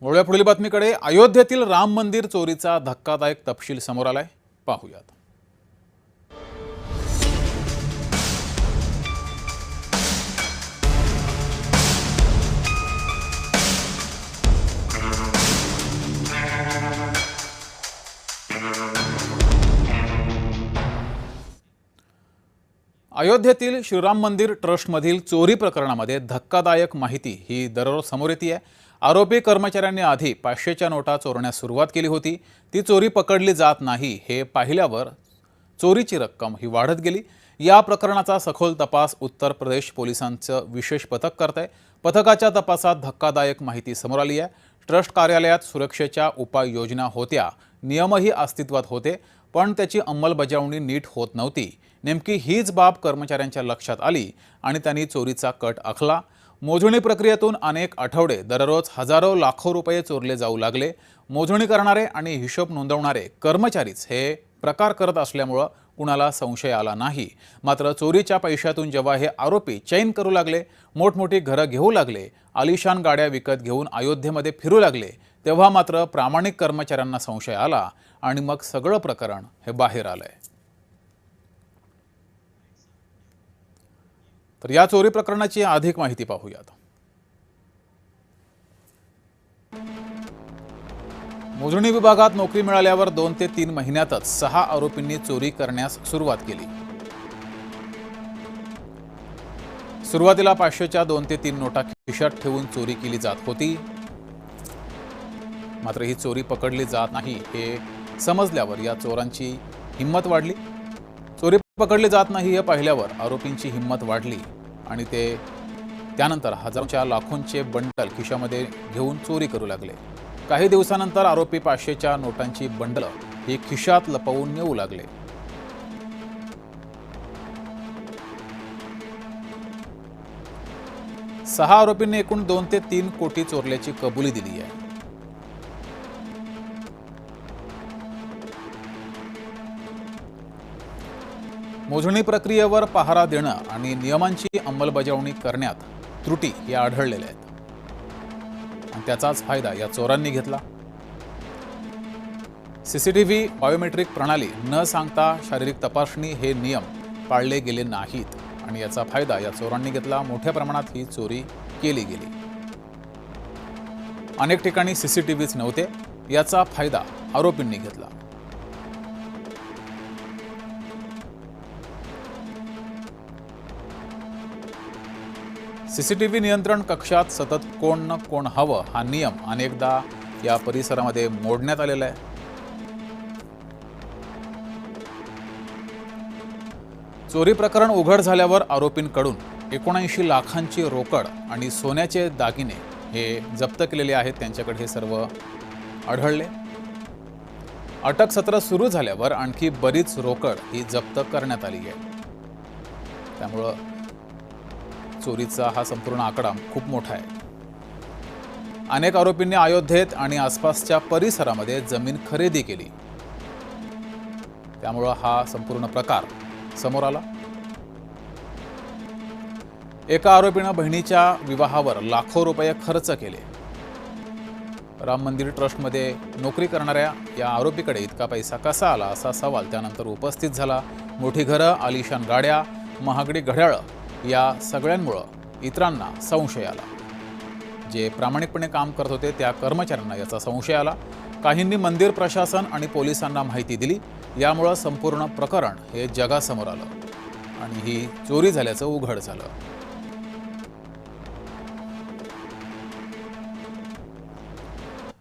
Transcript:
वळूया पुढील बातमीकडे। अयोध्येतील राम मंदिर चोरीचा धक्कादायक तपशील समोर आलाय, पाहूयात। अयोध्येतील श्रीराम मंदिर ट्रस्टमधील चोरी प्रकरणामध्ये धक्कादायक माहिती ही दररोज समोर येते आहे। आरोपी कर्मचाऱ्यांनी आधी 500च्या नोटा चोरण्यास सुरुवात केली होती। ती चोरी पकडली जात नाही हे पाहिल्यावर चोरीची रक्कम ही वाढत गेली। या प्रकरणाचा सखोल तपास उत्तर प्रदेश पोलिसांचं विशेष पथक करत आहे। पथकाच्या तपासात धक्कादायक माहिती समोर आली आहे। ट्रस्ट कार्यालयात सुरक्षेच्या उपाययोजना होत्या, नियमही अस्तित्वात होते, पण त्याची अंमलबजावणी नीट होत नव्हती। नेमकी हीच बाब कर्मचाऱ्यांच्या लक्षात आली आणि त्यांनी चोरीचा कट आखला। मोजणी प्रक्रियेतून अनेक आठवडे दररोज हजारो लाखो रुपये चोरले जाऊ लागले। मोजणी करणारे आणि हिशोब नोंदवणारे कर्मचारीच हे प्रकार करत असल्यामुळे कुणाला संशय आला नाही। मात्र चोरीच्या पैशातून जेव्हा हे आरोपी चैन करू लागले, मोठमोठी घरं घेऊ लागले, आलिशान गाड्या विकत घेऊन अयोध्येमध्ये फिरू लागले, तेव्हा मात्र प्रामाणिक कर्मचाऱ्यांना संशय आला आणि मग सगळं प्रकरण हे बाहेर आलंय। तर या चोरी प्रकरणाची अधिक माहिती पाहूयात। मोजणी विभागात नोकरी मिळाल्यावर 2 ते 3 महिन्यातच 6 आरोपींनी चोरी करण्यास सुरुवात केली। सुरुवातीला 500च्या 2 ते 3 नोटा खिशात ठेवून चोरी केली जात होती। मात्र ही चोरी पकडली जात नाही हे समजल्यावर या चोरांची हिंमत वाढली। चोरी पकडली जात नाही हे पाहिल्यावर आरोपींची हिंमत वाढली आणि ते त्यानंतर हजारोच्या लाखोंचे बंडल खिशामध्ये घेऊन चोरी करू लागले। काही दिवसानंतर आरोपी 500च्या नोटांची बंडल ही खिशात लपवून नेऊ लागले। सहा आरोपींनी एकूण 2 ते 3 कोटी चोरल्याची कबुली दिली आहे। मोजणी प्रक्रियेवर पहारा देणं आणि नियमांची अंमलबजावणी करण्यात त्रुटी या आढळलेल्या आहेत आणि त्याचाच फायदा या चोरांनी घेतला। सीसीटीव्ही, बायोमेट्रिक प्रणाली न सांगता शारीरिक तपासणी हे नियम पाळले गेले नाहीत आणि याचा फायदा या चोरांनी घेतला। मोठ्या प्रमाणात ही चोरी केली गेली। अनेक ठिकाणी सीसीटीव्हीच नव्हते, याचा फायदा आरोपींनी घेतला। सीसीटीव्ही नियंत्रण कक्षात सतत कोण न कोण हवं हा नियम अनेकदा या परिसरामध्ये मोडण्यात आलेला आहे। चोरी प्रकरण उघड झाल्यावर आरोपींकडून 79 लाखांची रोकड आणि सोन्याचे दागिने हे जप्त केलेले आहेत। त्यांच्याकडे हे सर्व आढळले। अटक सत्र सुरू झाल्यावर आणखी बरीच रोकड ही जप्त करण्यात आली आहे। त्यामुळे चोरीचा हा संपूर्ण आकडा खूप मोठा आहे। अनेक आरोपींनी अयोध्येत आणि आसपासच्या परिसरामध्ये जमीन खरेदी केली, त्यामुळे हा संपूर्ण प्रकार समोर आला। एका आरोपीने बहिणीच्या विवाहावर लाखो रुपये खर्च केले। राम मंदिर ट्रस्टमध्ये नोकरी करणाऱ्या या आरोपीकडे इतका पैसा कसा आला असा सवाल त्यानंतर उपस्थित झाला। मोठी घरं, आलिशान गाड्या, महागडी घड्याळं या सगळ्यांमुळे इतरांना संशय आला। जे प्रामाणिकपणे काम करत होते त्या कर्मचाऱ्यांना याचा संशय आला। काहींनी मंदिर प्रशासन आणि पोलिसांना माहिती दिली। यामुळे संपूर्ण प्रकरण हे जगासमोर आलं आणि ही चोरी झाल्याचं उघड झालं।